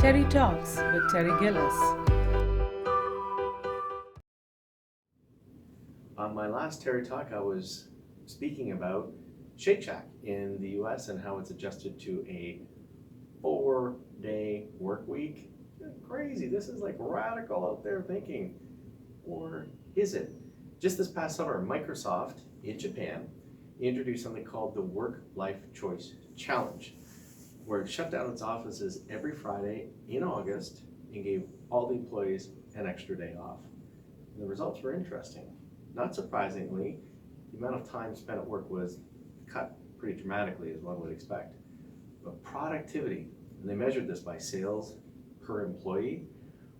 Terry Talks with Terry Gillis. On my last Terry Talk, I was speaking about Shake Shack in the US and how it's adjusted to a 4-day work week. Crazy, this is like radical out there thinking. Or is it? Just this past summer, Microsoft in Japan introduced something called the Work-Life Choice Challenge, where it shut down its offices every Friday in August and gave all the employees an extra day off. And the results were interesting. Not surprisingly, the amount of time spent at work was cut pretty dramatically, as one would expect. But productivity, and they measured this by sales per employee,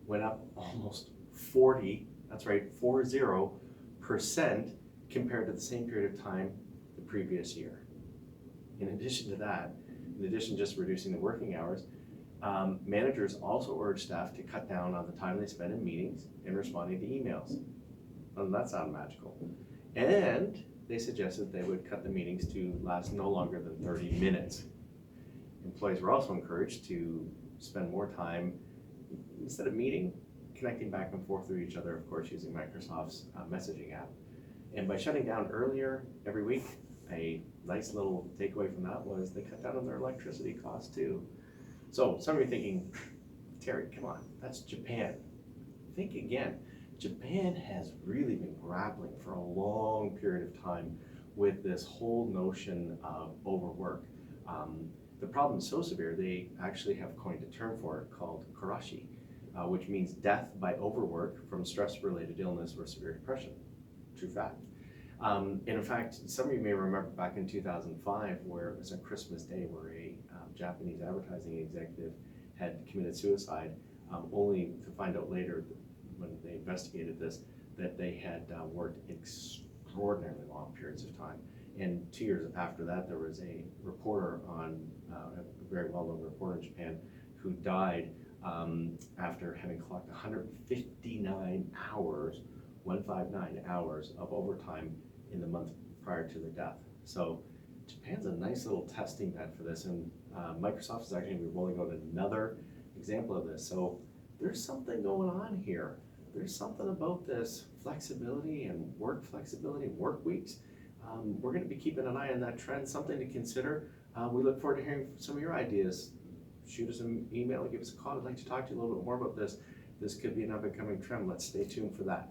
went up almost 40% compared to the same period of time the previous year. In addition to that, in addition to just reducing the working hours, managers also urged staff to cut down on the time they spend in meetings and responding to emails. Doesn't that sound magical? And they suggested they would cut the meetings to last no longer than 30 minutes. Employees were also encouraged to spend more time, instead of meeting, connecting back and forth with each other, of course, using Microsoft's messaging app. And by shutting down earlier every week, a nice little takeaway from that was they cut down on their electricity costs too. So some of you thinking, Terry, come on, that's Japan. Think again. Japan has really been grappling for a long period of time with this whole notion of overwork. The problem is so severe, they actually have coined a term for it called karashi, which means death by overwork from stress-related illness or severe depression. True fact. And in fact, some of you may remember back in 2005 where it was on Christmas Day where a Japanese advertising executive had committed suicide, only to find out later when they investigated this that they had worked extraordinarily long periods of time. And 2 years after that, there was a reporter a very well-known reporter in Japan who died after having clocked 159 hours, 159 hours of overtime in the month prior to their death. So Japan's a nice little testing bed for this, and Microsoft is actually going to be rolling out another example of this. So there's something going on here. There's something about this flexibility and work flexibility and work weeks. We're going to be keeping an eye on that trend, something to consider. We look forward to hearing some of your ideas. Shoot us an email, give us a call. I'd like to talk to you a little bit more about this. This could be an up and coming trend. Let's stay tuned for that.